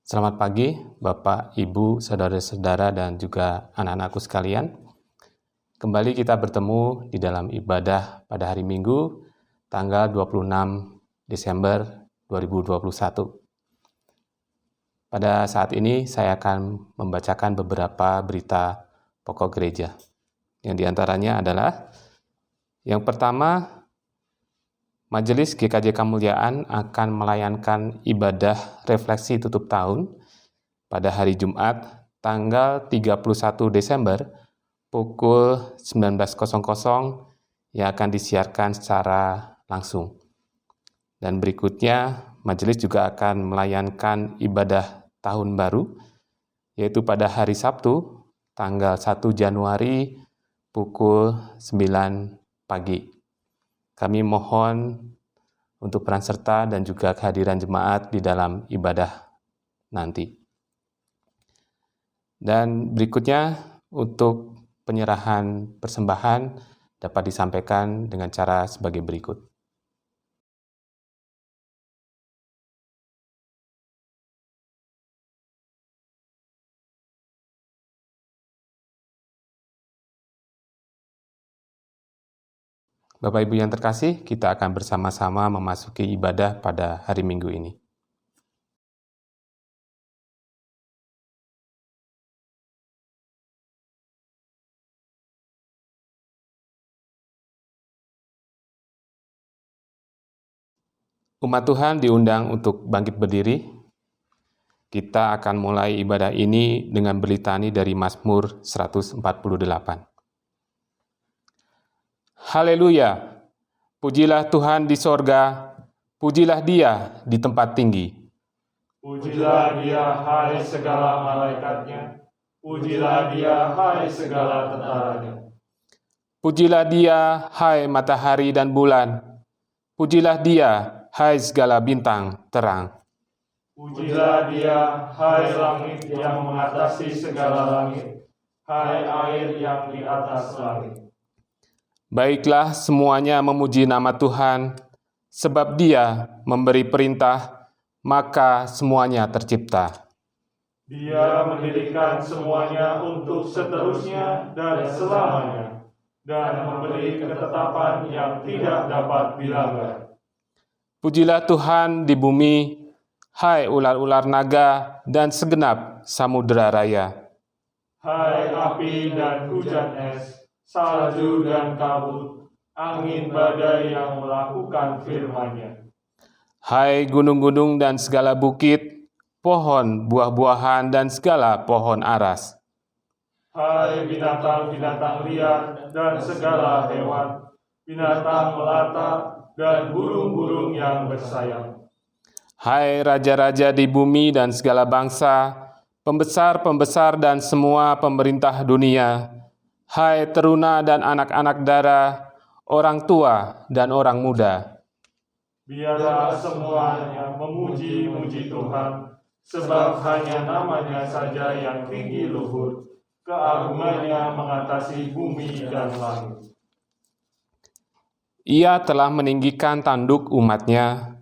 Selamat pagi, Bapak, Ibu, saudara-saudara, dan juga anak-anakku sekalian. Kembali kita bertemu di dalam ibadah pada hari Minggu, tanggal 26 Desember 2021. Pada saat ini saya akan membacakan beberapa berita pokok gereja. Yang diantaranya adalah, yang pertama, Majelis GKJ Kemuliaan akan melayankan ibadah refleksi tutup tahun pada hari Jumat, tanggal 31 Desember, pukul 19.00 yang akan disiarkan secara langsung. Dan berikutnya, Majelis juga akan melayankan ibadah tahun baru, yaitu pada hari Sabtu, tanggal 1 Januari, pukul 9 pagi. Kami mohon untuk peran serta dan juga kehadiran jemaat di dalam ibadah nanti. Dan berikutnya, untuk penyerahan persembahan dapat disampaikan dengan cara sebagai berikut. Bapak Ibu yang terkasih, kita akan bersama-sama memasuki ibadah pada hari Minggu ini. Umat Tuhan diundang untuk bangkit berdiri. Kita akan mulai ibadah ini dengan berlitani dari Mazmur 148. Haleluya! Pujilah Tuhan di sorga, pujilah Dia di tempat tinggi. Pujilah Dia, hai segala malaikatnya, pujilah Dia, hai segala tentaranya. Pujilah Dia, hai matahari dan bulan, pujilah Dia, hai segala bintang terang. Pujilah Dia, hai langit yang mengatasi segala langit, hai air yang di atas langit. Baiklah semuanya memuji nama Tuhan, sebab Dia memberi perintah, maka semuanya tercipta. Dia mendirikan semuanya untuk seterusnya dan selamanya, dan memberi ketetapan yang tidak dapat dilanggar. Pujilah Tuhan di bumi, hai ular-ular naga dan segenap samudera raya. Hai api dan hujan es, salju dan kabut, angin badai yang melakukan firman-Nya. Hai gunung-gunung dan segala bukit, pohon buah-buahan dan segala pohon aras. Hai binatang-binatang liar dan segala hewan, binatang melata dan burung-burung yang bersayap. Hai raja-raja di bumi dan segala bangsa, pembesar-pembesar dan semua pemerintah dunia. Hai teruna dan anak-anak dara, orang tua dan orang muda. Biarlah semuanya memuji-muji Tuhan, sebab hanya namanya saja yang tinggi luhur, keagungannya mengatasi bumi dan langit. Ia telah meninggikan tanduk umat-Nya,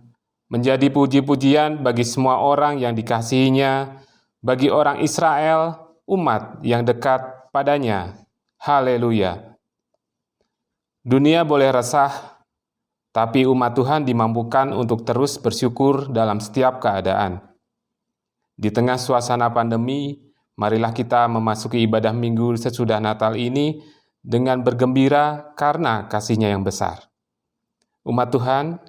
menjadi puji-pujian bagi semua orang yang dikasihinya, bagi orang Israel, umat yang dekat padanya. Haleluya. Dunia boleh resah, tapi umat Tuhan dimampukan untuk terus bersyukur dalam setiap keadaan. Di tengah suasana pandemi, marilah kita memasuki ibadah minggu sesudah Natal ini dengan bergembira karena kasih-Nya yang besar. Umat Tuhan,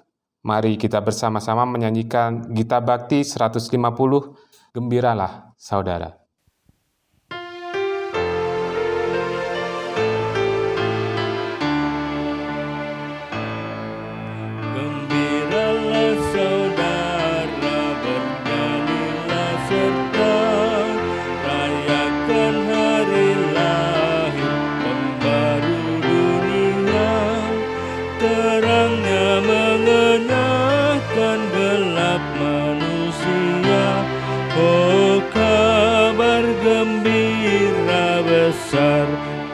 mari kita bersama-sama menyanyikan Gita Bakti 150, Gembiralah Saudara.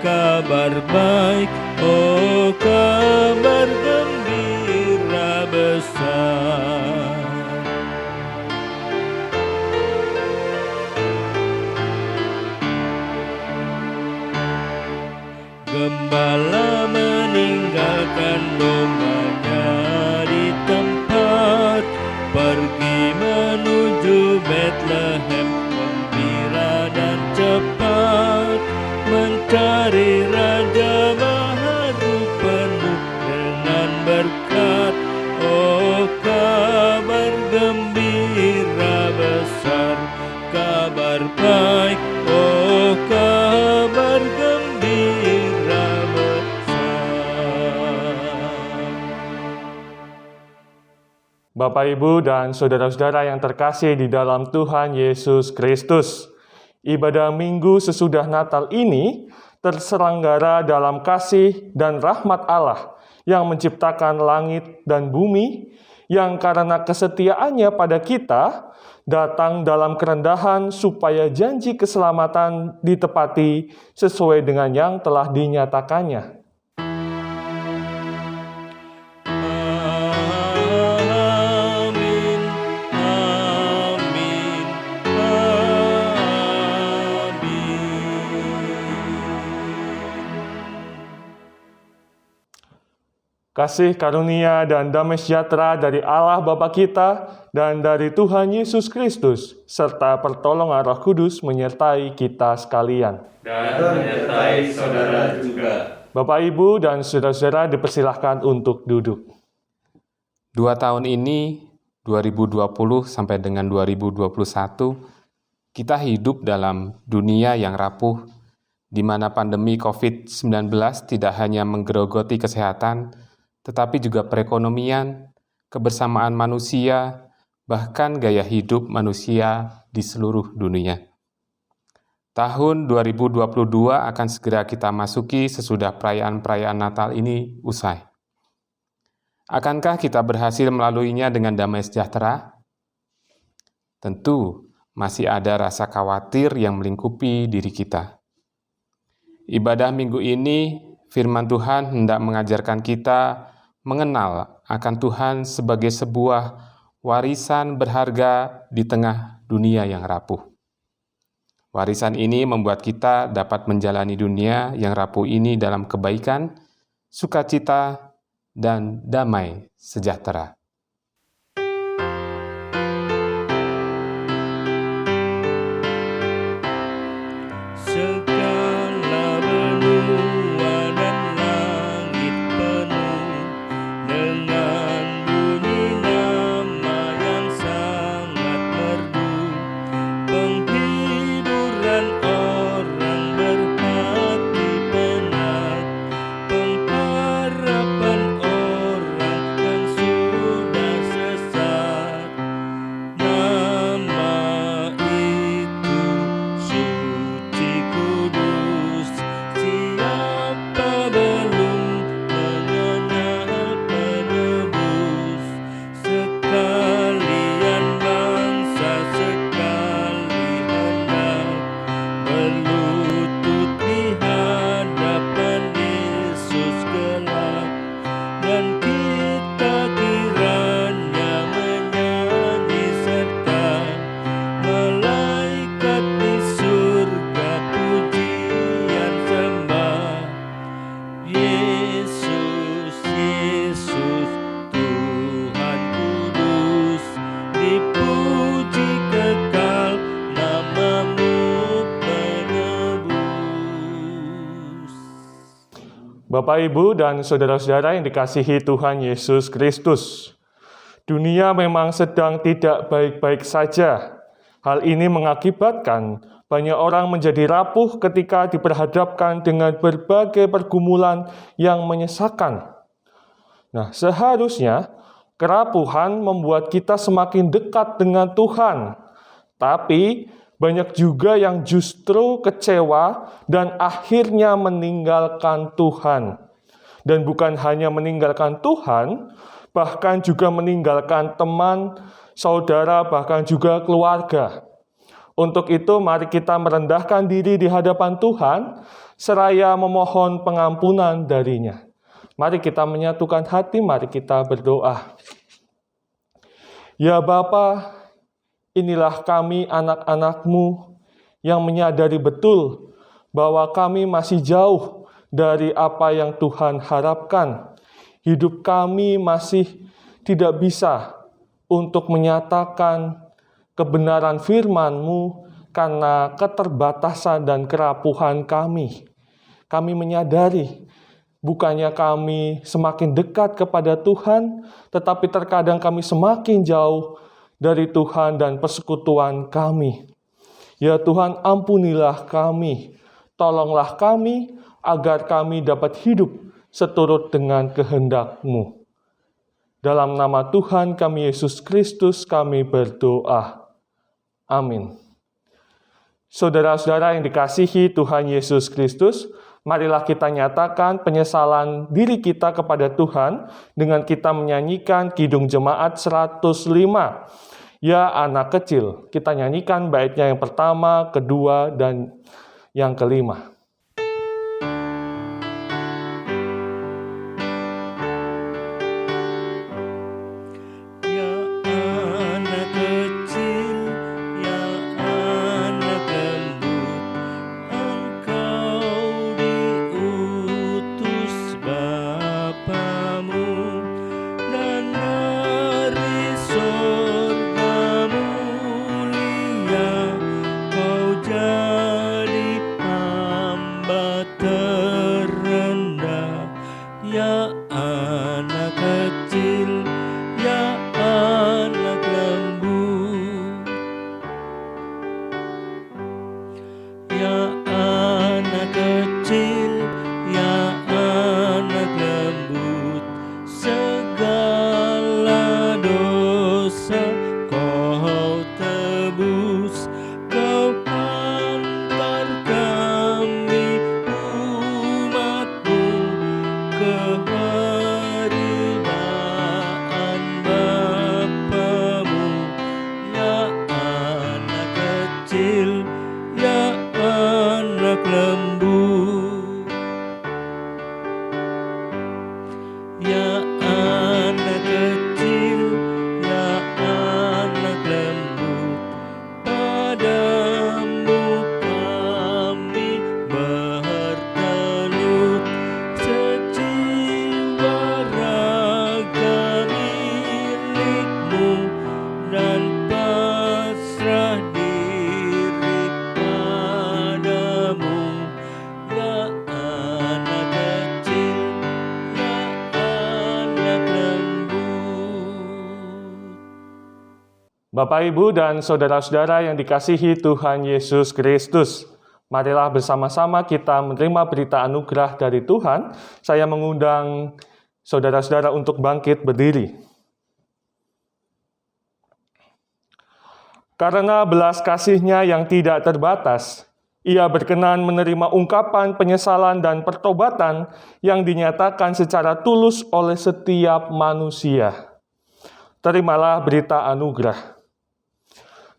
Kabar baik, oh kabar gembira besar. pergi menuju Bethlehem, gembira dan cepat mencari Raja baru penuh dengan berkat. Oh, kabar gembira besar, kabar baik, oh kabar gembira besar. Bapak, Ibu, dan saudara-saudara yang terkasih di dalam Tuhan Yesus Kristus, ibadah Minggu sesudah Natal ini terselenggara dalam kasih dan rahmat Allah yang menciptakan langit dan bumi, yang karena kesetiaannya pada kita, datang dalam kerendahan supaya janji keselamatan ditepati sesuai dengan yang telah dinyatakannya. Amin, amin, Kasih karunia dan damai sejahtera dari Allah Bapa kita dan dari Tuhan Yesus Kristus, serta pertolongan Roh Kudus menyertai kita sekalian. Dan menyertai saudara juga. Bapak, Ibu, dan saudara-saudara dipersilahkan untuk duduk. 2 tahun ini, 2020 sampai dengan 2021, kita hidup dalam dunia yang rapuh, di mana pandemi COVID-19 tidak hanya menggerogoti kesehatan, tetapi juga perekonomian, kebersamaan manusia, bahkan gaya hidup manusia di seluruh dunia. Tahun 2022 akan segera kita masuki sesudah perayaan-perayaan Natal ini usai. Akankah kita berhasil melaluinya dengan damai sejahtera? Tentu masih ada rasa khawatir yang melingkupi diri kita. Ibadah minggu ini, firman Tuhan hendak mengajarkan kita mengenal akan Tuhan sebagai sebuah warisan berharga di tengah dunia yang rapuh. Warisan ini membuat kita dapat menjalani dunia yang rapuh ini dalam kebaikan, sukacita, dan damai sejahtera. segala benua dan langit penuh dengan bunyi nama yang sangat merdu, penghiburan orang berhati penat, pengharapan orang yang sudah sesat. Nama itu suci kudus, siapa belum mengenal penebus? Sekalian bangsa sekali hendak berlutut di hadapan Yesus kelak, dan kita kiranya menyanyi serta malaikat di surga pujian sembah. Yesus, Yesus, Tuhan kudus, dipuji kekal namamu penebus. Bapak, Ibu, dan saudara-saudara yang dikasihi Tuhan Yesus Kristus, dunia memang sedang tidak baik-baik saja. Hal ini mengakibatkan banyak orang menjadi rapuh ketika diperhadapkan dengan berbagai pergumulan yang menyesakan. Nah, seharusnya kerapuhan membuat kita semakin dekat dengan Tuhan. Tapi banyak juga yang justru kecewa dan akhirnya meninggalkan Tuhan. Dan bukan hanya meninggalkan Tuhan, bahkan juga meninggalkan teman, saudara, bahkan juga keluarga. Untuk itu, mari kita merendahkan diri di hadapan Tuhan, seraya memohon pengampunan darinya. Mari kita menyatukan hati, mari kita berdoa. Ya Bapa, inilah kami anak-anak-Mu yang menyadari betul bahwa kami masih jauh dari apa yang Tuhan harapkan. Hidup kami masih tidak bisa untuk menyatakan kebenaran firman-Mu karena keterbatasan dan kerapuhan kami. Kami menyadari bukannya kami semakin dekat kepada Tuhan, tetapi terkadang kami semakin jauh dari Tuhan dan persekutuan kami. Ya Tuhan, ampunilah kami, tolonglah kami agar kami dapat hidup seturut dengan kehendak-Mu. Dalam nama Tuhan kami Yesus Kristus kami berdoa. Amin. Saudara-saudara yang dikasihi Tuhan Yesus Kristus, marilah kita nyatakan penyesalan diri kita kepada Tuhan dengan kita menyanyikan Kidung Jemaat 105. Ya anak kecil, kita nyanyikan baitnya yang pertama, kedua, dan yang kelima. Bapak, Ibu, dan saudara-saudara yang dikasihi Tuhan Yesus Kristus, marilah bersama-sama kita menerima berita anugerah dari Tuhan. Saya mengundang saudara-saudara untuk bangkit berdiri. Karena belas kasih-Nya yang tidak terbatas, Ia berkenan menerima ungkapan penyesalan dan pertobatan yang dinyatakan secara tulus oleh setiap manusia. Terimalah berita anugerah.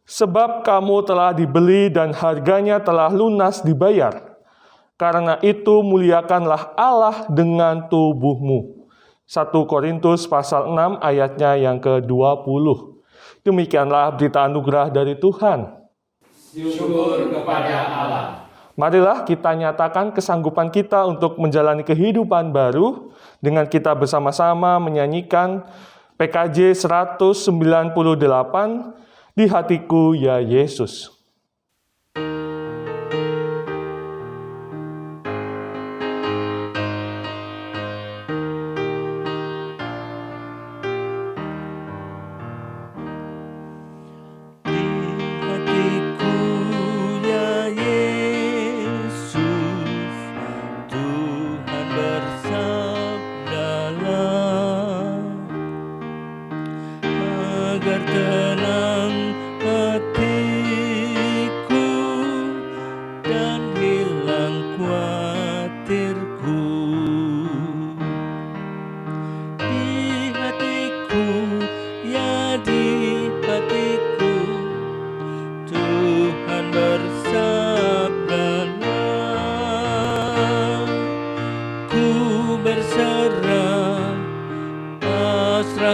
Sebab kamu telah dibeli dan harganya telah lunas dibayar. Karena itu muliakanlah Allah dengan tubuhmu. 1 Korintus pasal 6 ayatnya yang ke-20. Demikianlah berita anugerah dari Tuhan. Syukur kepada Allah. Marilah kita nyatakan kesanggupan kita untuk menjalani kehidupan baru dengan kita bersama-sama menyanyikan PKJ 198, Di Hatiku Ya Yesus.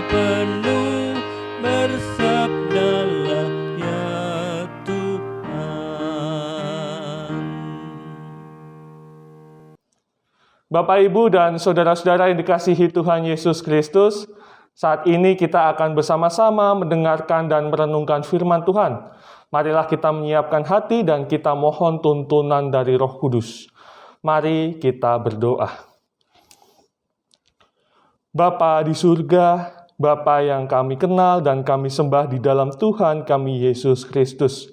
Penuh bersabdalah ya Tuhan. Bapak, Ibu, dan saudara-saudara yang dikasihi Tuhan Yesus Kristus, Saat ini kita akan bersama-sama mendengarkan dan merenungkan firman Tuhan. Marilah kita menyiapkan hati dan kita mohon tuntunan dari Roh Kudus. Mari kita berdoa. Bapa di surga, Bapa yang kami kenal dan kami sembah di dalam Tuhan kami Yesus Kristus.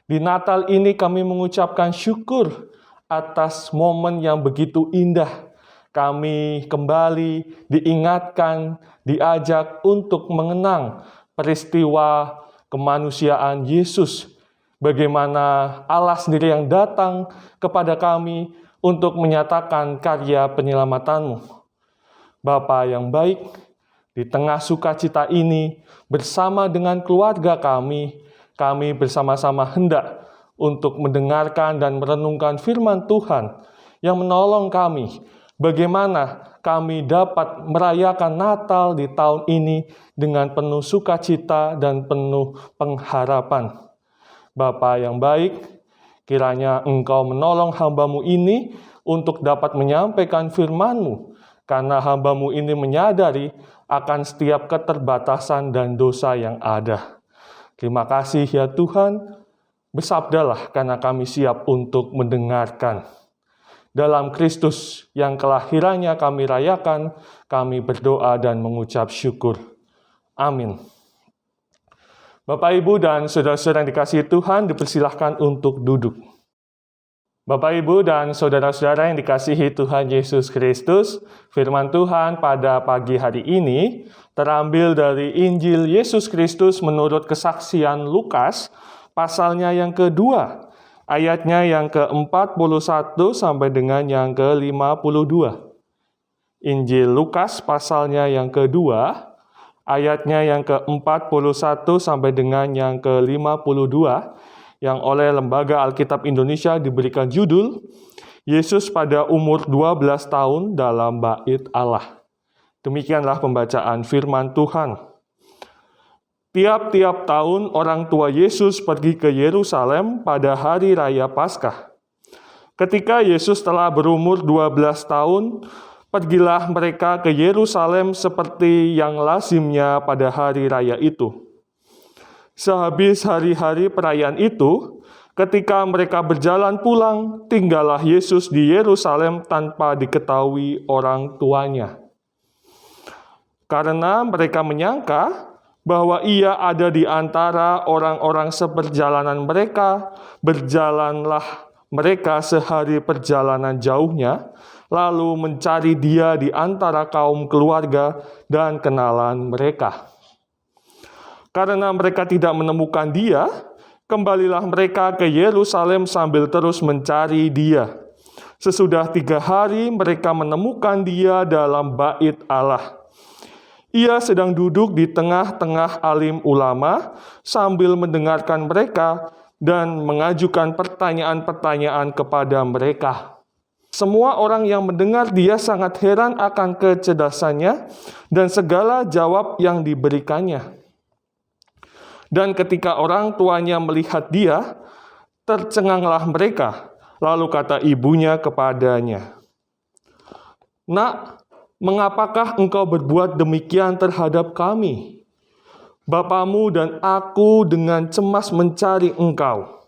Di Natal ini kami mengucapkan syukur atas momen yang begitu indah. Kami kembali diingatkan, diajak untuk mengenang peristiwa kemanusiaan Yesus. Bagaimana Allah sendiri yang datang kepada kami untuk menyatakan karya penyelamatanmu. Bapa yang baik, di tengah sukacita ini, bersama dengan keluarga kami bersama-sama hendak untuk mendengarkan dan merenungkan firman Tuhan yang menolong kami. Bagaimana kami dapat merayakan Natal di tahun ini dengan penuh sukacita dan penuh pengharapan. Bapa yang baik, kiranya Engkau menolong hamba-Mu ini untuk dapat menyampaikan firman-Mu, karena hamba-Mu ini menyadari akan setiap keterbatasan dan dosa yang ada. Terima kasih ya Tuhan, bersabdalah karena kami siap untuk mendengarkan. Dalam Kristus yang kelahirannya kami rayakan, kami berdoa dan mengucap syukur. Amin. Bapak, Ibu, dan saudara-saudara yang dikasihi Tuhan, dipersilahkan untuk duduk. Bapak, Ibu, dan saudara-saudara yang dikasihi Tuhan Yesus Kristus, firman Tuhan pada pagi hari ini terambil dari Injil Yesus Kristus menurut kesaksian Lukas, pasalnya yang kedua, ayatnya yang ke-41 sampai dengan yang ke-52. Injil Lukas pasalnya yang kedua, ayatnya yang ke-41 sampai dengan yang ke-52, yang oleh Lembaga Alkitab Indonesia diberikan judul, Yesus pada umur 12 tahun dalam Bait Allah. Demikianlah pembacaan firman Tuhan. Tiap-tiap tahun orang tua Yesus pergi ke Yerusalem pada hari raya Paskah. Ketika Yesus telah berumur 12 tahun, pergilah mereka ke Yerusalem seperti yang lazimnya pada hari raya itu. Sehabis hari-hari perayaan itu, ketika mereka berjalan pulang, tinggallah Yesus di Yerusalem tanpa diketahui orang tuanya. Karena mereka menyangka bahwa ia ada di antara orang-orang seperjalanan mereka, berjalanlah mereka sehari perjalanan jauhnya, lalu mencari dia di antara kaum keluarga dan kenalan mereka. Karena mereka tidak menemukan dia, kembalilah mereka ke Yerusalem sambil terus mencari dia. Sesudah 3 hari mereka menemukan dia dalam Bait Allah. Ia sedang duduk di tengah-tengah alim ulama sambil mendengarkan mereka dan mengajukan pertanyaan-pertanyaan kepada mereka. Semua orang yang mendengar dia sangat heran akan kecerdasannya dan segala jawab yang diberikannya. Dan ketika orang tuanya melihat dia, tercenganglah mereka. Lalu kata ibunya kepadanya, "Nak, mengapakah engkau berbuat demikian terhadap kami? Bapamu dan aku dengan cemas mencari engkau."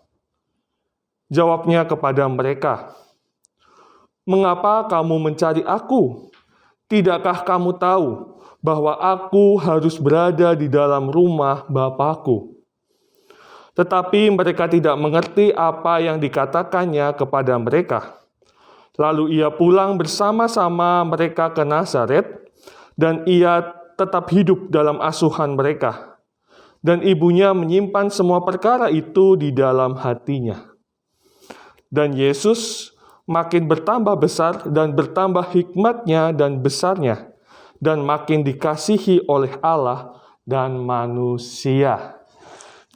Jawabnya kepada mereka, "Mengapa kamu mencari aku? Tidakkah kamu tahu bahwa aku harus berada di dalam rumah Bapakku?" Tetapi mereka tidak mengerti apa yang dikatakannya kepada mereka. Lalu ia pulang bersama-sama mereka ke Nazaret, dan ia tetap hidup dalam asuhan mereka. Dan ibunya menyimpan semua perkara itu di dalam hatinya. Dan Yesus makin bertambah besar dan bertambah hikmatnya dan besarnya, dan makin dikasihi oleh Allah dan manusia.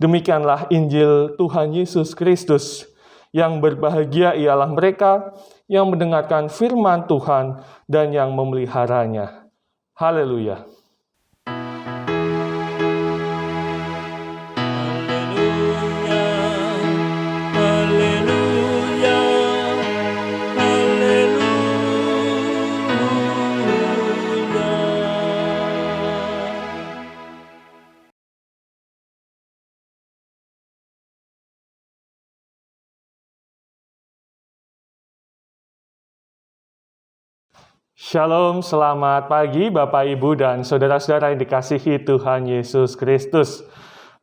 Demikianlah Injil Tuhan Yesus Kristus. Yang berbahagia ialah mereka yang mendengarkan firman Tuhan dan yang memeliharanya. Haleluya. Shalom, selamat pagi Bapak, Ibu, dan saudara-saudara yang dikasihi Tuhan Yesus Kristus.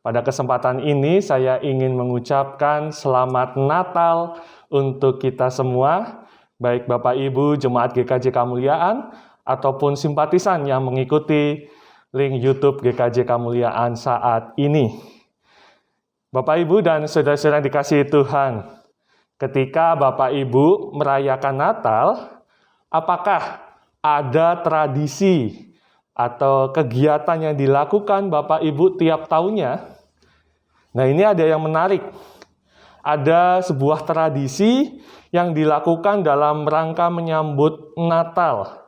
Pada kesempatan ini saya ingin mengucapkan selamat Natal untuk kita semua, baik Bapak Ibu Jemaat GKJ Kamuliaan ataupun simpatisan yang mengikuti link YouTube GKJ Kamuliaan saat ini. Bapak Ibu dan saudara-saudara yang dikasihi Tuhan, ketika Bapak Ibu merayakan Natal, apakah ada tradisi atau kegiatan yang dilakukan Bapak Ibu tiap tahunnya? Nah, ini ada yang menarik. Ada sebuah tradisi yang dilakukan dalam rangka menyambut Natal.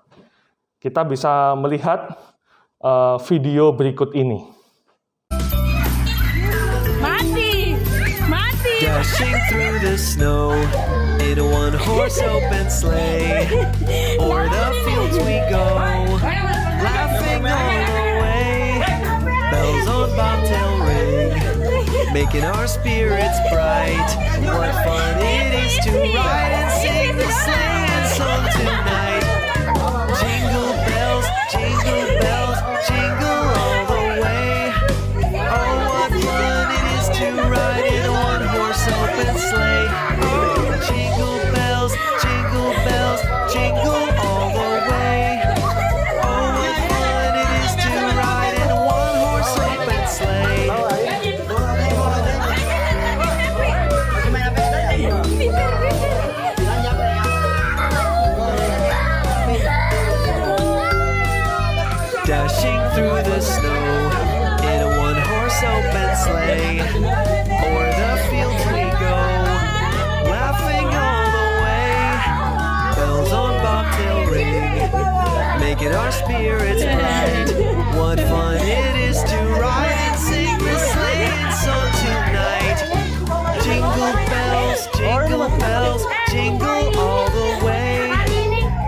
Kita bisa melihat video berikut ini. Dashing through the snow in a one-horse open sleigh. O'er the fields we go, laughing all the way. Bells on bobtail ring, making our spirits bright. What fun it is to ride and sing the sleighing song tonight. Jingle bells, jingle all the way. Oh, what fun it is to ride in a one-horse open sleigh. Oh, jingle bells, jingle all the way. Oh, what fun it is to ride in a one-horse open sleigh. Dashing through the snow in a one-horse open sleigh. O'er the fields we go, laughing all the way. Bells on bobtail ring, making our spirits bright. What fun it is to ride and sing the sleighing song tonight. Jingle bells, jingle all the way.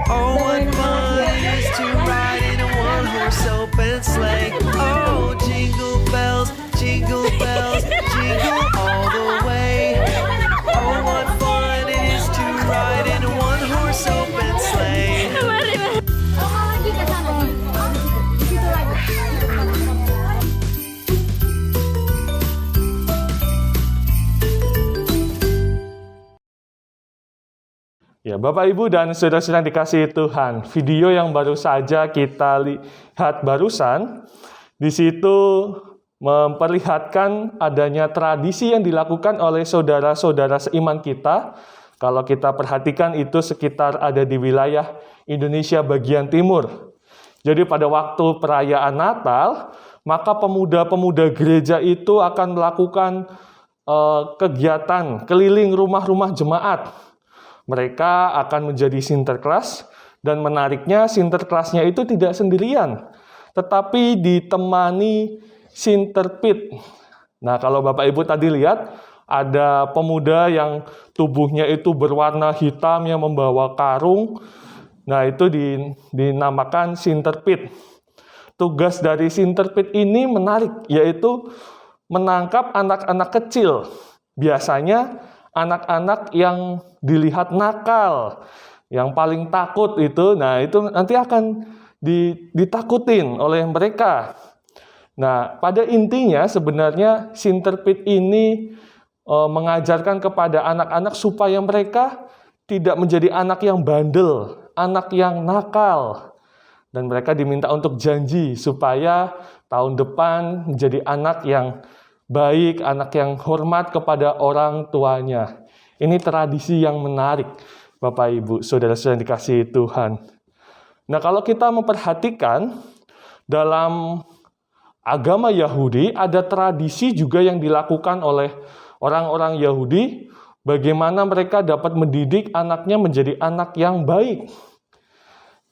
Oh, what fun it is to ride in a one-horse open sleigh. Oh, jingle bells, jingle all the way. Oh, what fun it is to ride in a one-horse open sleigh. Ya, Bapak, Ibu, dan saudara-saudara yang dikasihi Tuhan, video yang baru saja kita lihat barusan, di situ memperlihatkan adanya tradisi yang dilakukan oleh saudara-saudara seiman kita. Kalau kita perhatikan itu sekitar ada di wilayah Indonesia bagian timur. Jadi pada waktu perayaan Natal, maka pemuda-pemuda gereja itu akan melakukan kegiatan keliling rumah-rumah jemaat. Mereka akan menjadi sinterklas, dan menariknya sinterklasnya itu tidak sendirian, tetapi ditemani sinterpit. Nah, kalau Bapak Ibu tadi lihat, ada pemuda yang tubuhnya itu berwarna hitam yang membawa karung. Nah, itu dinamakan sinterpit. Tugas dari sinterpit ini menarik, yaitu menangkap anak-anak kecil. Biasanya anak-anak yang dilihat nakal, yang paling takut itu, nah itu nanti akan ditakutin oleh mereka. Nah, pada intinya sebenarnya sinterpit ini mengajarkan kepada anak-anak supaya mereka tidak menjadi anak yang bandel, anak yang nakal. Dan mereka diminta untuk janji supaya tahun depan menjadi anak yang baik, anak yang hormat kepada orang tuanya. Ini tradisi yang menarik, Bapak, Ibu, saudara-saudara yang dikasihi Tuhan. Nah, kalau kita memperhatikan dalam agama Yahudi, ada tradisi juga yang dilakukan oleh orang-orang Yahudi, bagaimana mereka dapat mendidik anaknya menjadi anak yang baik.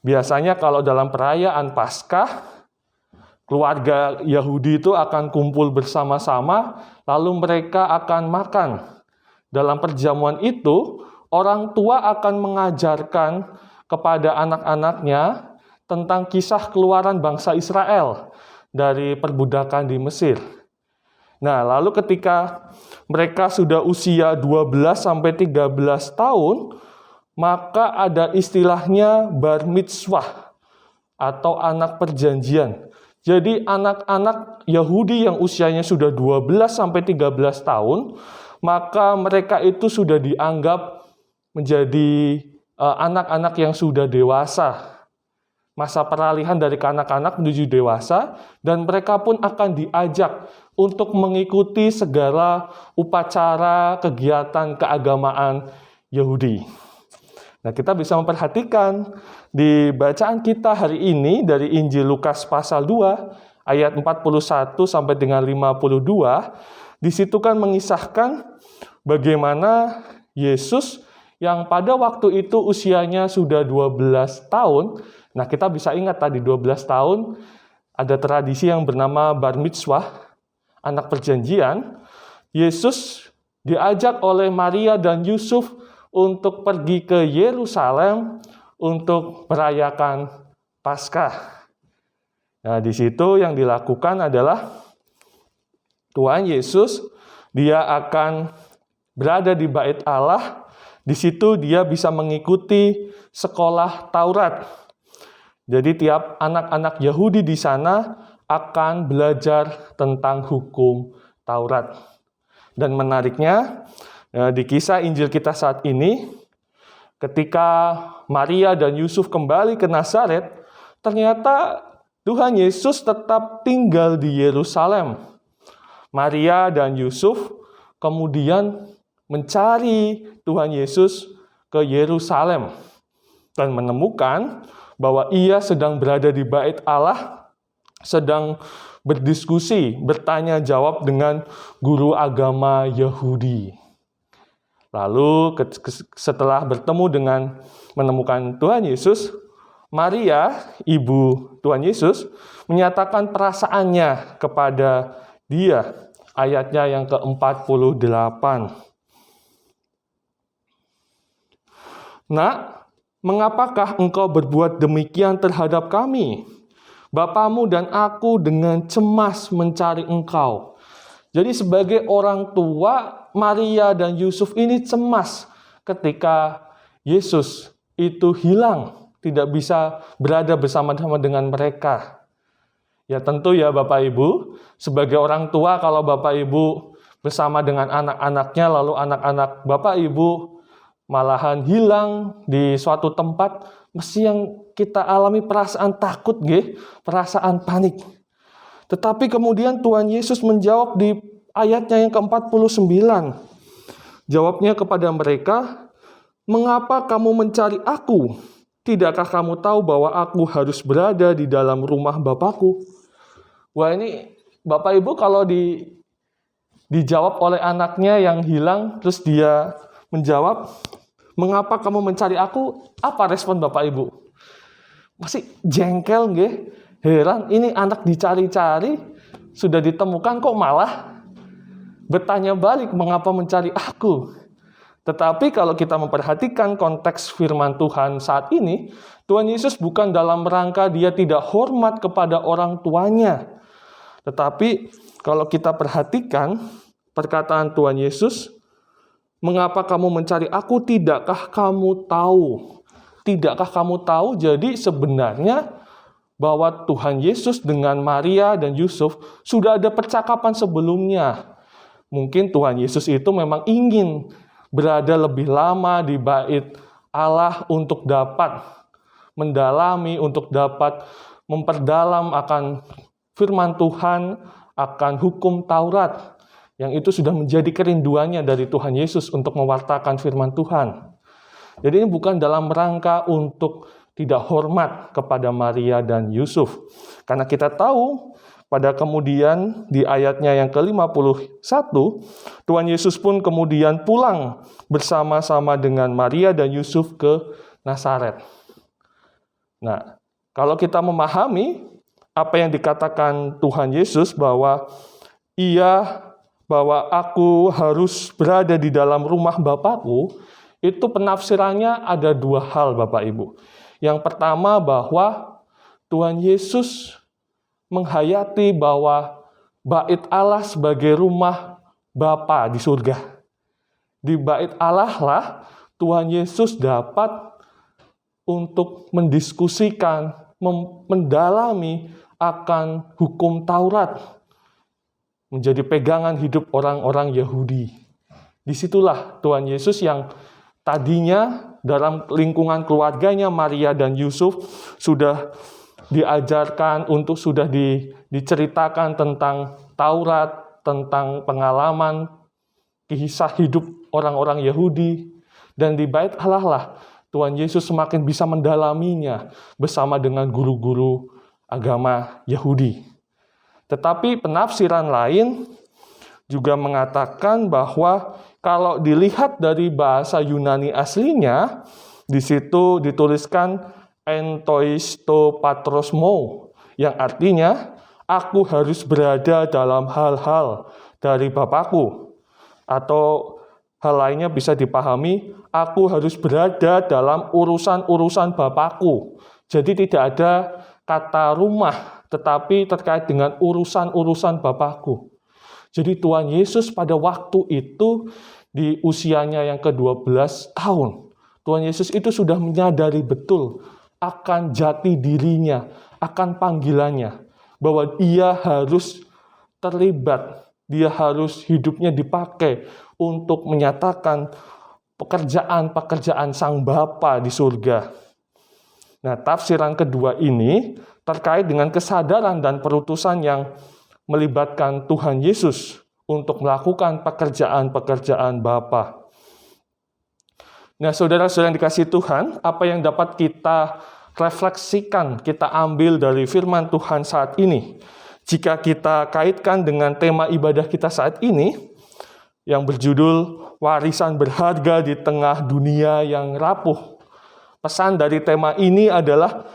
Biasanya kalau dalam perayaan Paskah, keluarga Yahudi itu akan kumpul bersama-sama, lalu mereka akan makan. Dalam perjamuan itu, orang tua akan mengajarkan kepada anak-anaknya tentang kisah keluaran bangsa Israel dari perbudakan di Mesir. Nah, lalu ketika mereka sudah usia 12-13 tahun, maka ada istilahnya bar mitzvah atau anak perjanjian. Jadi anak-anak Yahudi yang usianya sudah 12 sampai 13 tahun, maka mereka itu sudah dianggap menjadi anak-anak yang sudah dewasa. Masa peralihan dari kanak-kanak menuju dewasa, dan mereka pun akan diajak untuk mengikuti segala upacara kegiatan keagamaan Yahudi. Nah, kita bisa memperhatikan di bacaan kita hari ini dari Injil Lukas pasal 2 ayat 41 sampai dengan 52, di situ kan mengisahkan bagaimana Yesus yang pada waktu itu usianya sudah 12 tahun. Nah, kita bisa ingat tadi 12 tahun ada tradisi yang bernama bar mitzvah, anak perjanjian. Yesus diajak oleh Maria dan Yusuf untuk pergi ke Yerusalem untuk merayakan Paskah. Nah, di situ yang dilakukan adalah Tuhan Yesus, dia akan berada di Bait Allah. Di situ dia bisa mengikuti sekolah Taurat. Jadi tiap anak-anak Yahudi di sana akan belajar tentang hukum Taurat. Dan menariknya, di kisah Injil kita saat ini, ketika Maria dan Yusuf kembali ke Nazaret, ternyata Tuhan Yesus tetap tinggal di Yerusalem. Maria dan Yusuf kemudian mencari Tuhan Yesus ke Yerusalem dan menemukan bahwa ia sedang berada di Bait Allah, sedang berdiskusi, bertanya jawab dengan guru agama Yahudi. Lalu setelah bertemu dengan menemukan Tuhan Yesus, Maria, ibu Tuhan Yesus, menyatakan perasaannya kepada dia. Ayatnya yang ke-48. Nak, mengapakah engkau berbuat demikian terhadap kami? Bapamu dan aku dengan cemas mencari engkau. Jadi sebagai orang tua, Maria dan Yusuf ini cemas ketika Yesus itu hilang, tidak bisa berada bersama-sama dengan mereka. Ya tentu ya Bapak Ibu, sebagai orang tua kalau Bapak Ibu bersama dengan anak-anaknya, lalu anak-anak Bapak Ibu malahan hilang di suatu tempat, mesti yang kita alami perasaan takut, perasaan panik. Tetapi kemudian Tuhan Yesus menjawab di ayatnya yang ke-49. Jawabnya kepada mereka, "Mengapa kamu mencari aku? Tidakkah kamu tahu bahwa aku harus berada di dalam rumah Bapakku?" Wah, ini Bapak Ibu kalau dijawab oleh anaknya yang hilang, terus dia menjawab, "Mengapa kamu mencari aku?" Apa respon Bapak Ibu? Masih jengkel, heran, ini anak dicari-cari, sudah ditemukan kok malah bertanya balik, mengapa mencari aku? Tetapi kalau kita memperhatikan konteks firman Tuhan saat ini, Tuhan Yesus bukan dalam rangka dia tidak hormat kepada orang tuanya. Tetapi kalau kita perhatikan perkataan Tuhan Yesus, "Mengapa kamu mencari aku? Tidakkah kamu tahu?" Tidakkah kamu tahu? Jadi sebenarnya bahwa Tuhan Yesus dengan Maria dan Yusuf sudah ada percakapan sebelumnya. Mungkin Tuhan Yesus itu memang ingin berada lebih lama di Bait Allah untuk dapat mendalami, untuk dapat memperdalam akan firman Tuhan, akan hukum Taurat, yang itu sudah menjadi kerinduannya dari Tuhan Yesus untuk mewartakan firman Tuhan. Jadi ini bukan dalam rangka untuk tidak hormat kepada Maria dan Yusuf. Karena kita tahu pada kemudian di ayatnya yang ke-51, Tuhan Yesus pun kemudian pulang bersama-sama dengan Maria dan Yusuf ke Nazaret. Nah, kalau kita memahami apa yang dikatakan Tuhan Yesus bahwa aku harus berada di dalam rumah Bapakku, itu penafsirannya ada dua hal Bapak Ibu. Yang pertama bahwa Tuhan Yesus menghayati bahwa Bait Allah sebagai rumah Bapa di surga. Di Bait Allah lah Tuhan Yesus dapat untuk mendiskusikan, mendalami akan hukum Taurat, menjadi pegangan hidup orang-orang Yahudi. Disitulah Tuhan Yesus yang tadinya dalam lingkungan keluarganya Maria dan Yusuf sudah diajarkan untuk sudah diceritakan tentang Taurat, tentang pengalaman kisah hidup orang-orang Yahudi, dan di Bait Allah lah Tuhan Yesus semakin bisa mendalaminya bersama dengan guru-guru agama Yahudi. Tetapi penafsiran lain juga mengatakan bahwa kalau dilihat dari bahasa Yunani aslinya, di situ dituliskan entoisto patrosmo, yang artinya aku harus berada dalam hal-hal dari Bapakku. Atau hal lainnya bisa dipahami, aku harus berada dalam urusan-urusan Bapakku. Jadi tidak ada kata rumah, tetapi terkait dengan urusan-urusan Bapakku. Jadi Tuhan Yesus pada waktu itu, di usianya yang ke-12 tahun, Tuhan Yesus itu sudah menyadari betul akan jati dirinya, akan panggilannya, bahwa dia harus terlibat, dia harus hidupnya dipakai untuk menyatakan pekerjaan-pekerjaan Sang Bapa di surga. Nah, tafsiran kedua ini terkait dengan kesadaran dan perutusan yang melibatkan Tuhan Yesus untuk melakukan pekerjaan-pekerjaan Bapa. Nah, saudara-saudara yang dikasihi Tuhan, apa yang dapat kita refleksikan, kita ambil dari firman Tuhan saat ini? Jika kita kaitkan dengan tema ibadah kita saat ini, yang berjudul warisan berharga di tengah dunia yang rapuh. Pesan dari tema ini adalah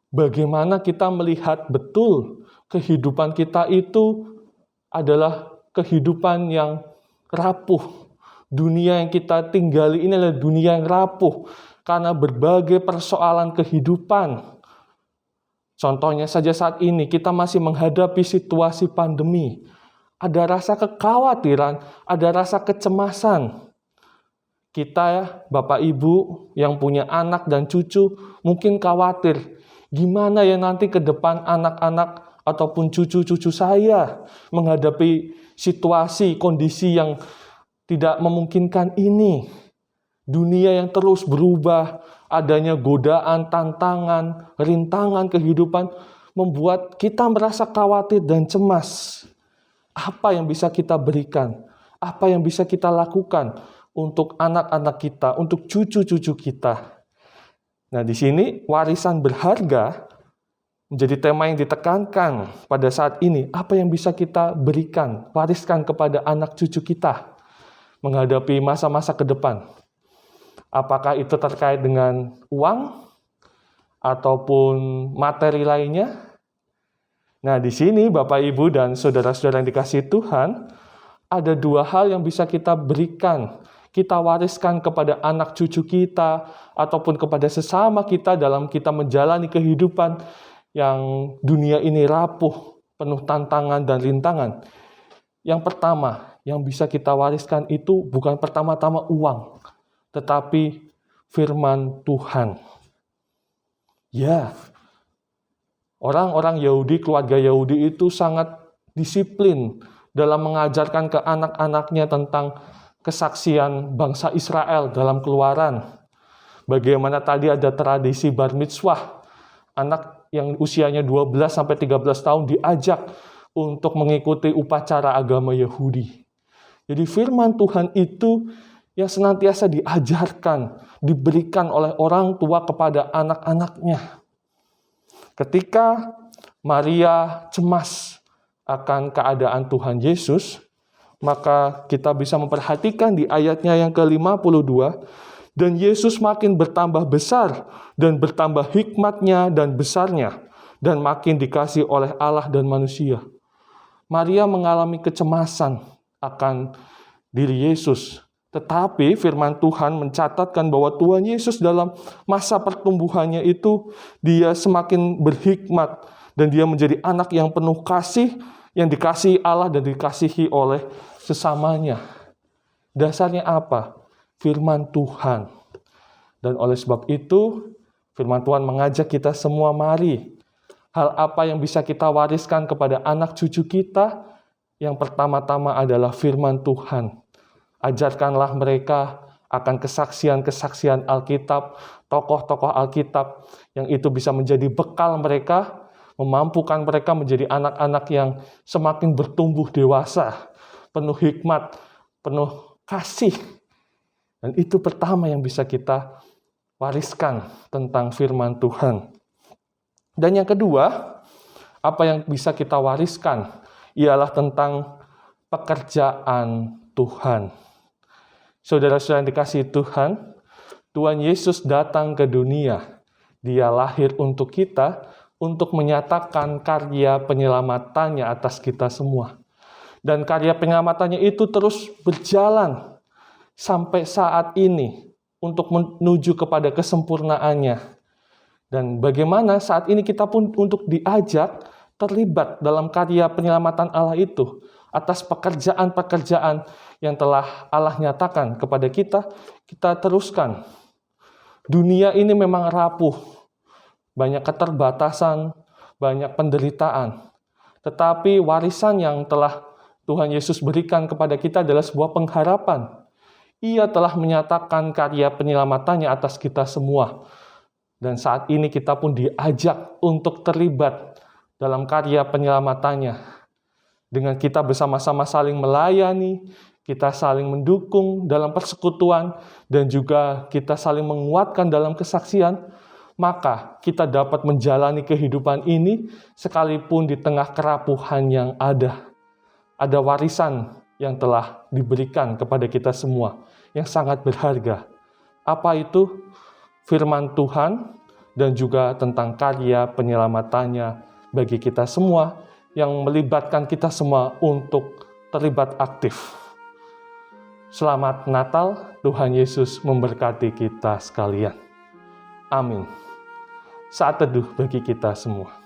bagaimana kita melihat betul kehidupan kita itu adalah kehidupan yang rapuh. Dunia yang kita tinggali ini adalah dunia yang rapuh karena berbagai persoalan kehidupan. Contohnya saja saat ini kita masih menghadapi situasi pandemi. Ada rasa kekhawatiran, ada rasa kecemasan. Kita, Bapak Ibu yang punya anak dan cucu, mungkin khawatir. Gimana ya nanti ke depan anak-anak ataupun cucu-cucu saya menghadapi situasi, kondisi yang tidak memungkinkan ini. Dunia yang terus berubah, adanya godaan, tantangan, rintangan kehidupan, membuat kita merasa khawatir dan cemas. Apa yang bisa kita berikan? Apa yang bisa kita lakukan untuk anak-anak kita, untuk cucu-cucu kita? Nah, di sini warisan berharga menjadi tema yang ditekankan pada saat ini. Apa yang bisa kita berikan, wariskan kepada anak cucu kita menghadapi masa-masa ke depan? Apakah itu terkait dengan uang ataupun materi lainnya? Nah, di sini Bapak, Ibu, dan saudara-saudara yang dikasihi Tuhan, ada dua hal yang bisa kita berikan, kita wariskan kepada anak cucu kita, ataupun kepada sesama kita dalam kita menjalani kehidupan yang dunia ini rapuh, penuh tantangan dan rintangan. Yang pertama, yang bisa kita wariskan itu bukan pertama-tama uang, tetapi firman Tuhan. Ya, orang-orang Yahudi, keluarga Yahudi itu sangat disiplin dalam mengajarkan ke anak-anaknya tentang kesaksian bangsa Israel dalam Keluaran. Bagaimana tadi ada tradisi bar mitzvah, anak yang usianya 12-13 tahun diajak untuk mengikuti upacara agama Yahudi. Jadi firman Tuhan itu yang senantiasa diajarkan, diberikan oleh orang tua kepada anak-anaknya. Ketika Maria cemas akan keadaan Tuhan Yesus, maka kita bisa memperhatikan di ayatnya yang ke-52, dan Yesus makin bertambah besar dan bertambah hikmatnya dan besarnya, dan makin dikasihi oleh Allah dan manusia. Maria mengalami kecemasan akan diri Yesus. Tetapi firman Tuhan mencatatkan bahwa Tuhan Yesus dalam masa pertumbuhannya itu, dia semakin berhikmat dan dia menjadi anak yang penuh kasih, yang dikasihi Allah dan dikasihi oleh sesamanya. Dasarnya apa? Firman Tuhan. Dan oleh sebab itu, firman Tuhan mengajak kita semua, mari. Hal apa yang bisa kita wariskan kepada anak cucu kita? Yang pertama-tama adalah firman Tuhan. Ajarkanlah mereka akan kesaksian-kesaksian Alkitab, tokoh-tokoh Alkitab, yang itu bisa menjadi bekal mereka, memampukan mereka menjadi anak-anak yang semakin bertumbuh dewasa, penuh hikmat, penuh kasih. Dan itu pertama yang bisa kita wariskan tentang firman Tuhan. Dan yang kedua, apa yang bisa kita wariskan ialah tentang pekerjaan Tuhan. Saudara-saudara yang dikasihi Tuhan, Tuhan Yesus datang ke dunia. Dia lahir untuk kita, untuk menyatakan karya penyelamatannya atas kita semua. Dan karya penyelamatannya itu terus berjalan sampai saat ini untuk menuju kepada kesempurnaannya. Dan bagaimana saat ini kita pun untuk diajak terlibat dalam karya penyelamatan Allah itu atas pekerjaan-pekerjaan yang telah Allah nyatakan kepada kita, kita teruskan. Dunia ini memang rapuh, banyak keterbatasan, banyak penderitaan. Tetapi warisan yang telah Tuhan Yesus berikan kepada kita adalah sebuah pengharapan. Ia telah menyatakan karya penyelamatannya atas kita semua. Dan saat ini kita pun diajak untuk terlibat dalam karya penyelamatannya. Dengan kita bersama-sama saling melayani, kita saling mendukung dalam persekutuan, dan juga kita saling menguatkan dalam kesaksian, maka kita dapat menjalani kehidupan ini sekalipun di tengah kerapuhan yang ada. Ada warisan yang telah diberikan kepada kita semua, yang sangat berharga. Apa itu? Firman Tuhan dan juga tentang karya penyelamatannya bagi kita semua, yang melibatkan kita semua untuk terlibat aktif. Selamat Natal, Tuhan Yesus memberkati kita sekalian. Amin. Saat teduh bagi kita semua.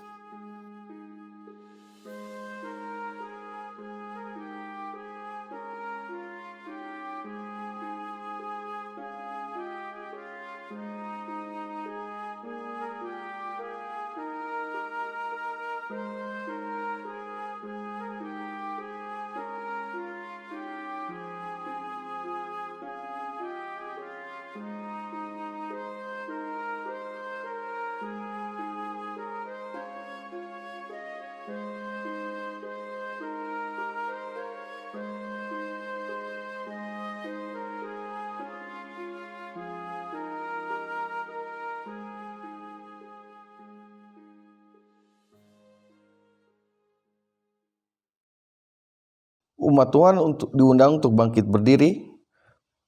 Umat Tuhan diundang untuk bangkit berdiri.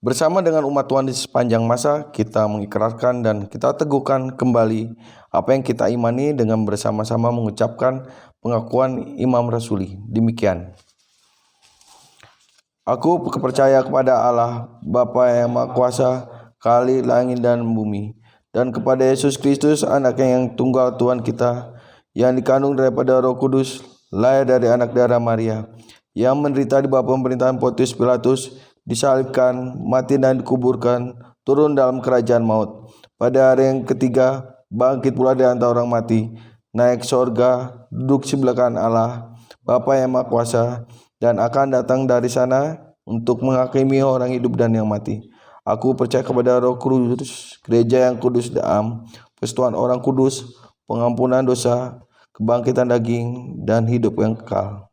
Bersama dengan umat Tuhan di sepanjang masa, kita mengikrarkan dan kita teguhkan kembali apa yang kita imani dengan bersama-sama mengucapkan pengakuan Imam Rasuli. Demikian. Aku percaya kepada Allah, Bapa yang Maha Kuasa, Khalik langit dan bumi, dan kepada Yesus Kristus, Anaknya yang tunggal Tuhan kita, yang dikandung daripada Roh Kudus, lahir dari anak darah Maria, yang menderita di bawah pemerintahan Pontius Pilatus, disalibkan, mati dan dikuburkan, turun dalam kerajaan maut. Pada hari yang ketiga, bangkit pula dari antara orang mati, naik sorga, duduk sebelah kanan Allah, Bapa yang Maha Kuasa, dan akan datang dari sana untuk menghakimi orang hidup dan yang mati. Aku percaya kepada Roh Kudus, gereja yang kudus dan am, persekutuan orang kudus, pengampunan dosa, kebangkitan daging, dan hidup yang kekal.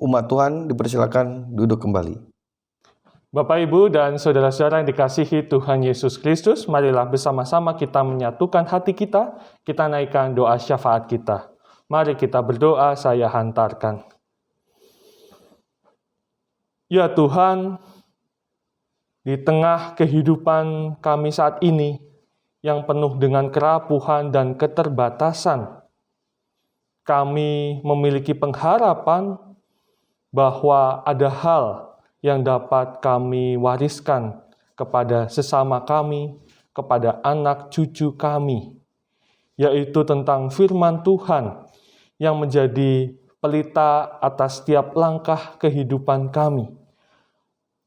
Umat Tuhan dipersilakan duduk kembali. Bapak, Ibu, dan saudara-saudara yang dikasihi Tuhan Yesus Kristus, marilah bersama-sama kita menyatukan hati kita naikkan doa syafaat kita. Mari kita berdoa, saya hantarkan. Ya Tuhan, di tengah kehidupan kami saat ini yang penuh dengan kerapuhan dan keterbatasan, kami memiliki pengharapan bahwa ada hal yang dapat kami wariskan kepada sesama kami, kepada anak cucu kami, yaitu tentang firman Tuhan yang menjadi pelita atas setiap langkah kehidupan kami.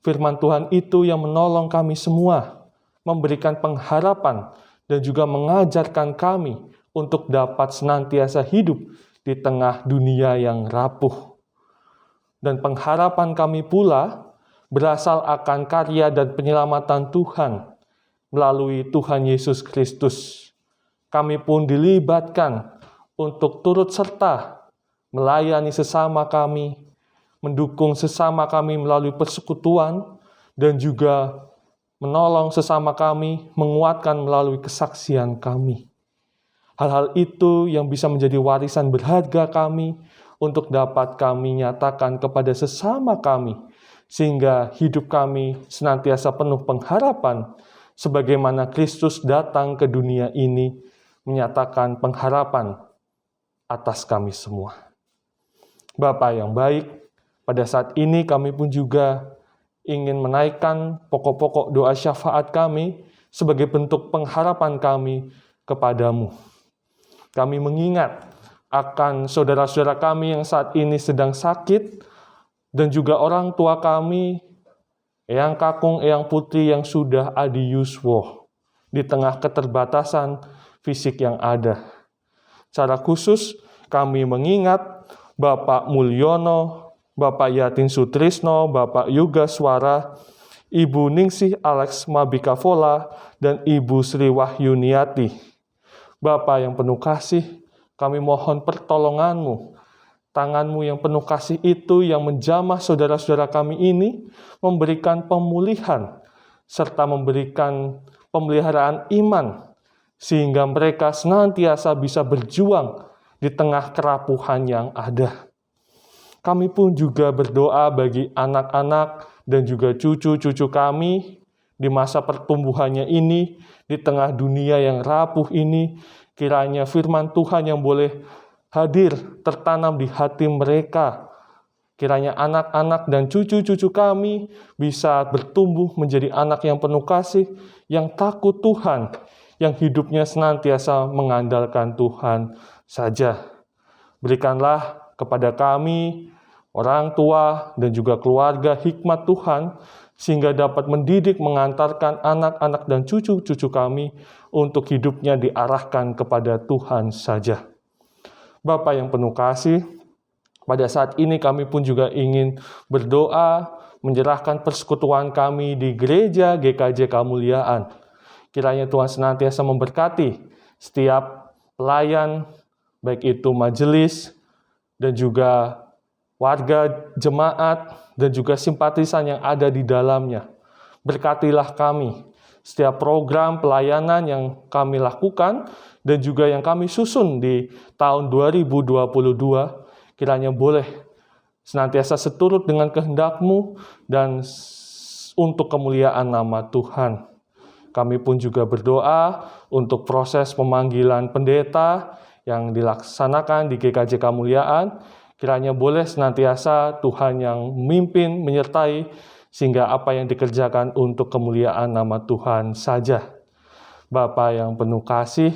Firman Tuhan itu yang menolong kami semua memberikan pengharapan dan juga mengajarkan kami untuk dapat senantiasa hidup di tengah dunia yang rapuh. Dan pengharapan kami pula berasal akan karya dan penyelamatan Tuhan melalui Tuhan Yesus Kristus. Kami pun dilibatkan untuk turut serta melayani sesama kami, mendukung sesama kami melalui persekutuan, dan juga menolong sesama kami, menguatkan melalui kesaksian kami. Hal-hal itu yang bisa menjadi warisan berharga kami untuk dapat kami nyatakan kepada sesama kami, sehingga hidup kami senantiasa penuh pengharapan, sebagaimana Kristus datang ke dunia ini menyatakan pengharapan atas kami semua. Bapa yang baik, pada saat ini kami pun juga ingin menaikkan pokok-pokok doa syafaat kami sebagai bentuk pengharapan kami kepadamu. Kami mengingat akan saudara-saudara kami yang saat ini sedang sakit, dan juga orang tua kami, Eyang Kakung, Eyang Putri yang sudah adiuswo di tengah keterbatasan fisik yang ada. Secara khusus kami mengingat Bapak Mulyono, Bapak Yatin Sutrisno, Bapak Yuga Swara, Ibu Ningsih Alex Mabikavola, dan Ibu Sri Wahyuniati. Bapa yang penuh kasih, kami mohon pertolongan-Mu. Tangan-Mu yang penuh kasih itu yang menjamah saudara-saudara kami ini, memberikan pemulihan, serta memberikan pemeliharaan iman, sehingga mereka senantiasa bisa berjuang di tengah kerapuhan yang ada. Kami pun juga berdoa bagi anak-anak dan juga cucu-cucu kami di masa pertumbuhannya ini, di tengah dunia yang rapuh ini. Kiranya firman Tuhan yang boleh hadir tertanam di hati mereka. Kiranya anak-anak dan cucu-cucu kami bisa bertumbuh menjadi anak yang penuh kasih, yang takut Tuhan, yang hidupnya senantiasa mengandalkan Tuhan saja. Berikanlah kepada kami, orang tua dan juga keluarga, hikmat Tuhan, sehingga dapat mendidik, mengantarkan anak-anak dan cucu-cucu kami untuk hidupnya diarahkan kepada Tuhan saja. Bapa yang penuh kasih, pada saat ini kami pun juga ingin berdoa, menyerahkan persekutuan kami di gereja GKJ Kemuliaan. Kiranya Tuhan senantiasa memberkati setiap pelayan, baik itu majelis, dan juga warga jemaat, dan juga simpatisan yang ada di dalamnya. Berkatilah kami, setiap program pelayanan yang kami lakukan, dan juga yang kami susun di tahun 2022, kiranya boleh senantiasa seturut dengan kehendak-Mu, dan untuk kemuliaan nama Tuhan. Kami pun juga berdoa untuk proses pemanggilan pendeta yang dilaksanakan di GKJ Kemuliaan. Kiranya boleh senantiasa Tuhan yang memimpin, menyertai, sehingga apa yang dikerjakan untuk kemuliaan nama Tuhan saja. Bapa yang penuh kasih,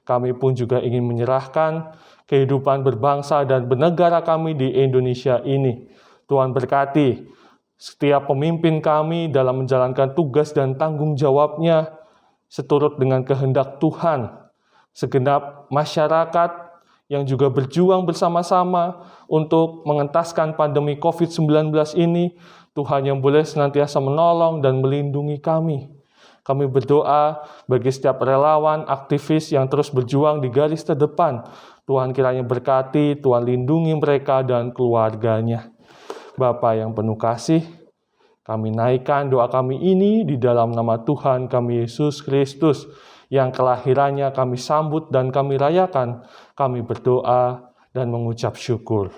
kami pun juga ingin menyerahkan kehidupan berbangsa dan bernegara kami di Indonesia ini. Tuhan berkati setiap pemimpin kami dalam menjalankan tugas dan tanggung jawabnya seturut dengan kehendak Tuhan. Segenap masyarakat yang juga berjuang bersama-sama untuk mengentaskan pandemi COVID-19 ini, Tuhan yang boleh senantiasa menolong dan melindungi kami. Kami berdoa bagi setiap relawan, aktivis yang terus berjuang di garis terdepan. Tuhan kiranya berkati, Tuhan lindungi mereka dan keluarganya. Bapa yang penuh kasih, kami naikkan doa kami ini di dalam nama Tuhan kami Yesus Kristus, yang kelahirannya kami sambut dan kami rayakan. Kami berdoa dan mengucap syukur.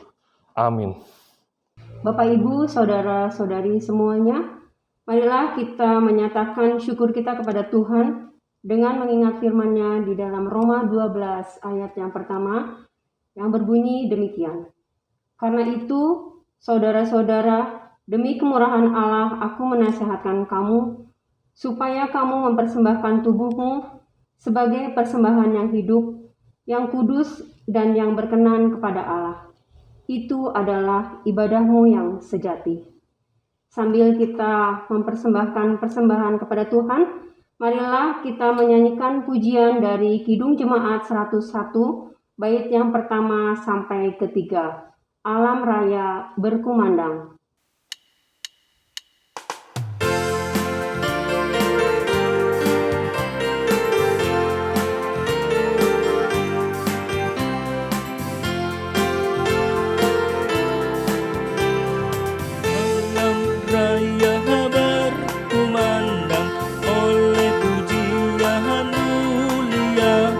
Amin. Bapak, Ibu, Saudara-saudari semuanya, marilah kita menyatakan syukur kita kepada Tuhan dengan mengingat firman-Nya di dalam Roma 12 ayat yang pertama yang berbunyi demikian. Karena itu, saudara-saudara, demi kemurahan Allah aku menasihatkan kamu supaya kamu mempersembahkan tubuhmu sebagai persembahan yang hidup, yang kudus dan yang berkenan kepada Allah. Itu adalah ibadahmu yang sejati. Sambil kita mempersembahkan persembahan kepada Tuhan, Marilah kita menyanyikan pujian dari Kidung Jemaat 101, bait yang pertama sampai ketiga. Alam Raya Berkumandang. Alam raya berkumandang oleh pujian mulia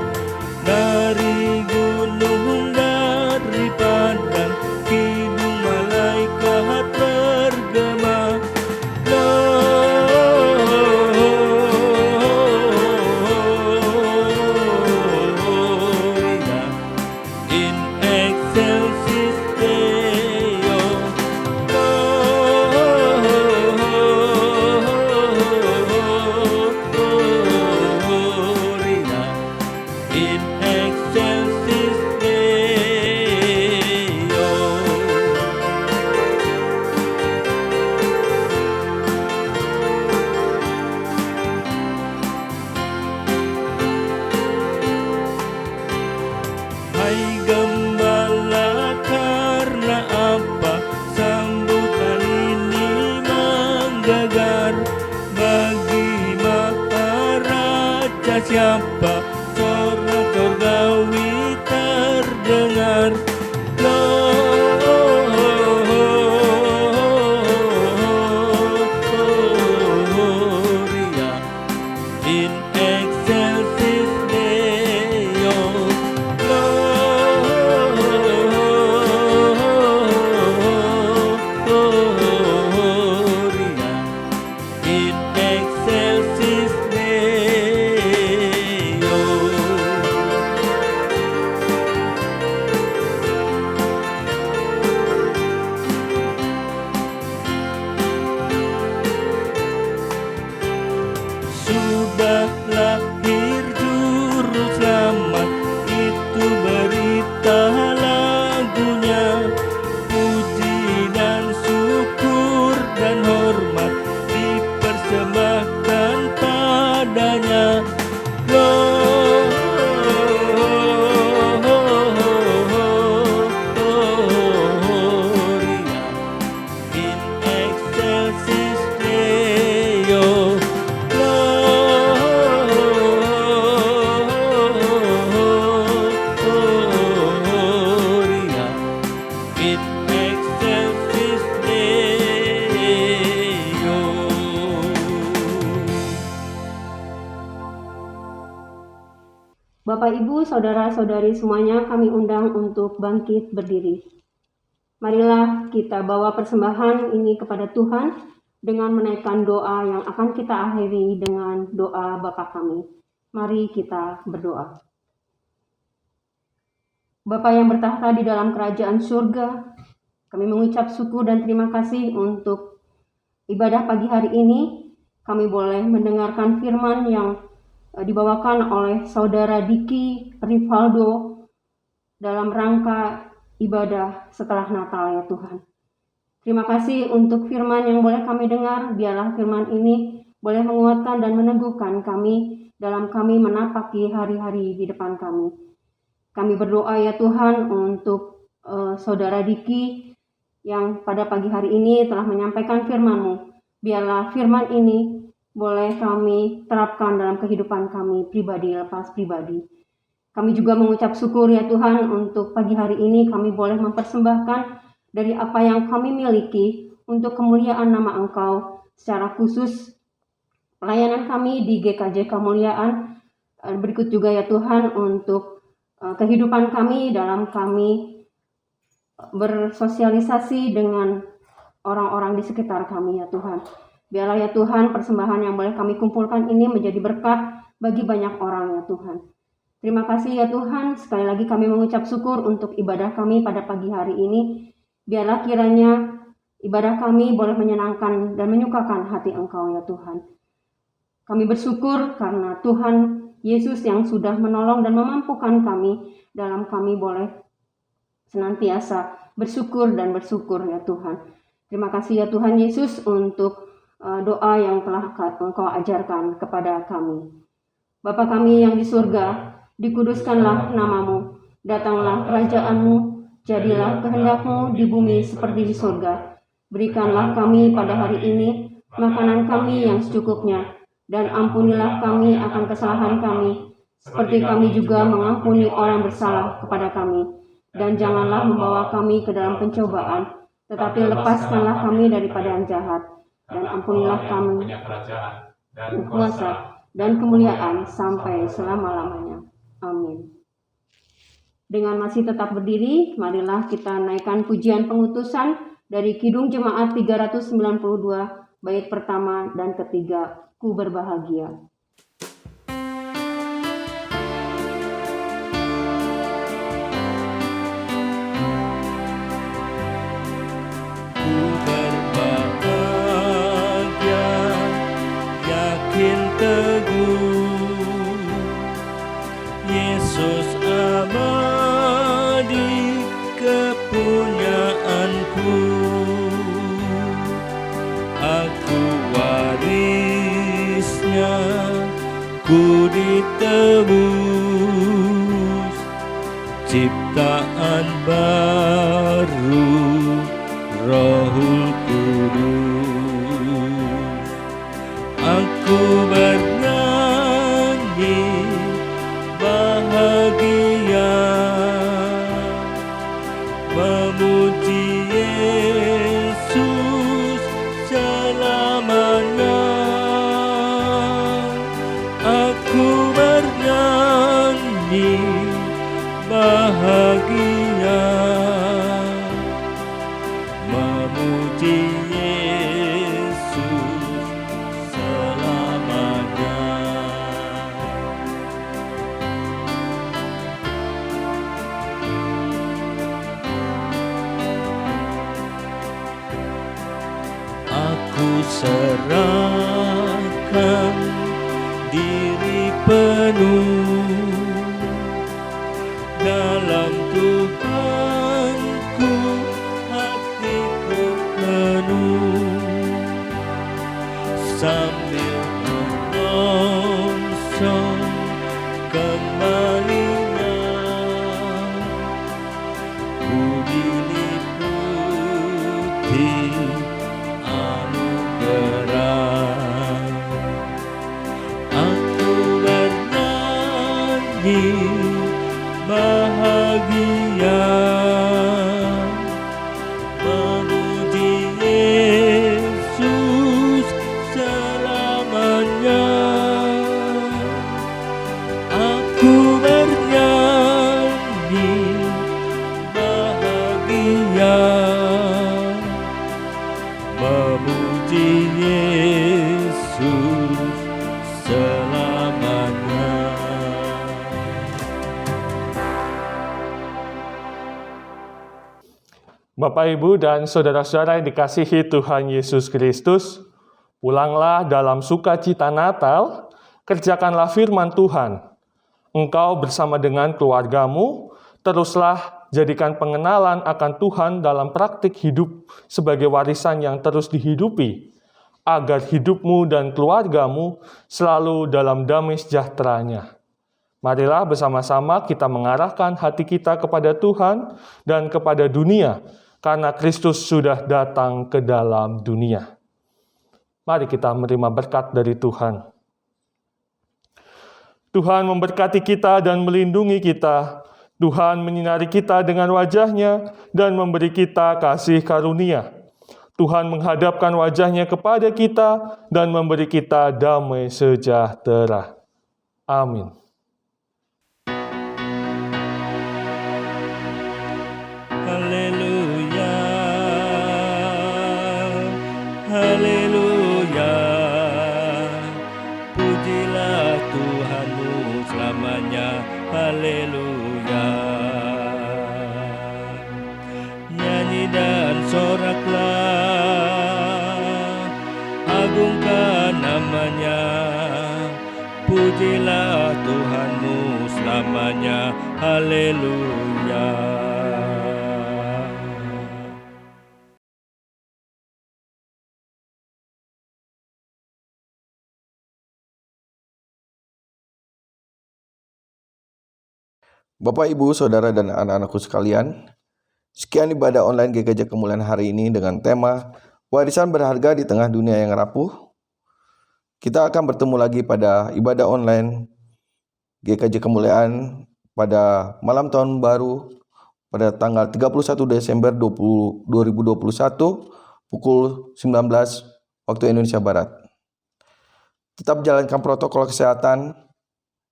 dari gunung, dari padang, kidung malaikat bergema. Gloria in excelsis Deo. Gloria in excelsis Deo. Hai gembala, karena apa sambutan ini menggegar? Bagi Maharaja siapa sorak surgawi terdengar? Gloria in excelsis Deo. Gloria in excelsis Deo. Sudah lahir juru selamat, itu berita lagunya. Puji dan syukur dan hormat dipersembahkan padanya. Gloria in excelsis Deo. Gloria in excelsis Deo. Bapak, Ibu, Saudara-saudari semuanya, kami undang untuk bangkit berdiri. Marilah kita bawa persembahan ini kepada Tuhan dengan menaikkan doa yang akan kita akhiri dengan doa Bapa kami. Mari kita berdoa. Bapa yang bertahta di dalam kerajaan surga, kami mengucap syukur dan terima kasih untuk ibadah pagi hari ini. Kami boleh mendengarkan firman yang dibawakan oleh Saudara Diki Rivaldo dalam rangka ibadah setelah Natal ya Tuhan. Terima kasih untuk firman yang boleh kami dengar. Biarlah firman ini boleh menguatkan dan meneguhkan kami dalam kami menapaki hari-hari di depan kami. Kami berdoa ya Tuhan untuk Saudara Diki yang pada pagi hari ini telah menyampaikan firman-Mu. Biarlah firman ini boleh kami terapkan dalam kehidupan kami pribadi lepas pribadi. Kami juga mengucap syukur ya Tuhan untuk pagi hari ini kami boleh mempersembahkan dari apa yang kami miliki untuk kemuliaan nama Engkau, secara khusus pelayanan kami di GKJ Kemuliaan. Berikut juga ya Tuhan untuk kehidupan kami dalam kami bersosialisasi dengan orang-orang di sekitar kami ya Tuhan. Biarlah ya Tuhan persembahan yang boleh kami kumpulkan ini menjadi berkat bagi banyak orang ya Tuhan. Terima kasih ya Tuhan, sekali lagi kami mengucap syukur untuk ibadah kami pada pagi hari ini. Biarlah kiranya ibadah kami boleh menyenangkan dan menyukakan hati Engkau ya Tuhan. Kami bersyukur karena Tuhan Yesus yang sudah menolong dan memampukan kami dalam kami boleh senantiasa bersyukur dan bersyukur ya Tuhan. Terima kasih ya Tuhan Yesus untuk doa yang telah Engkau ajarkan kepada kami. Bapa kami yang di surga, dikuduskanlah namamu, datanglah kerajaan-Mu, jadilah kehendak-Mu di bumi seperti di surga. Berikanlah kami pada hari ini makanan kami yang secukupnya, dan ampunilah kami akan kesalahan kami, seperti kami juga mengampuni orang bersalah kepada kami. Dan janganlah membawa kami ke dalam pencobaan, tetapi lepaskanlah kami daripada yang jahat. Dan ampunilah kami kuasa dan kemuliaan sampai selama-lamanya. Amin. Dengan masih tetap berdiri, marilah kita naikkan pujian pengutusan dari Kidung Jemaat 392, bait pertama dan ketiga, Ku berbahagia. Ku berbahagia, yakin teguh, Yesus abadi kepunyaanku. Aku warisnya, ku ditebus, ciptaan baru, Rohul Kudus. Aku bernyanyi bahagia, memuji Yesus selamanya. Aku bernyanyi bahagia, memuji Yesus selamanya. Aku serahkan diri penuh dalam Tuhanku, hatiku penuh, sambil menyongsong kembalinya. Ku diliputi anugerah. Aku bernyanyi bahagia, memuji Yesus selamanya. Aku bernyanyi bahagia, memuji Yesus selamanya. Bapak, Ibu, dan saudara-saudara yang dikasihi Tuhan Yesus Kristus, pulanglah dalam sukacita Natal, kerjakanlah firman Tuhan. Engkau bersama dengan keluargamu, teruslah jadikan pengenalan akan Tuhan dalam praktik hidup sebagai warisan yang terus dihidupi, agar hidupmu dan keluargamu selalu dalam damai sejahtera-Nya. Marilah bersama-sama kita mengarahkan hati kita kepada Tuhan dan kepada dunia, karena Kristus sudah datang ke dalam dunia. Mari kita menerima berkat dari Tuhan. Tuhan memberkati kita dan melindungi kita. Tuhan menyinari kita dengan wajah-Nya dan memberi kita kasih karunia. Tuhan menghadapkan wajah-Nya kepada kita dan memberi kita damai sejahtera. Amin. Haleluya, haleluya, pujilah Tuhanmu selamanya, haleluya. Nyanyi dan soraklah, agungkan namanya, pujilah Tuhanmu selamanya, haleluya. Bapak, Ibu, Saudara, dan anak-anakku sekalian, sekian ibadah online GKJ Kemuliaan hari ini dengan tema Warisan Berharga di Tengah Dunia yang Rapuh. Kita akan bertemu lagi pada ibadah online GKJ Kemuliaan pada malam tahun baru pada tanggal 31 Desember 2021 pukul 19 waktu Indonesia Barat. Tetap jalankan protokol kesehatan.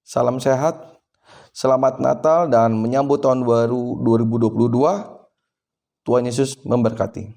Salam sehat. Selamat Natal dan menyambut tahun baru 2022. Tuhan Yesus memberkati.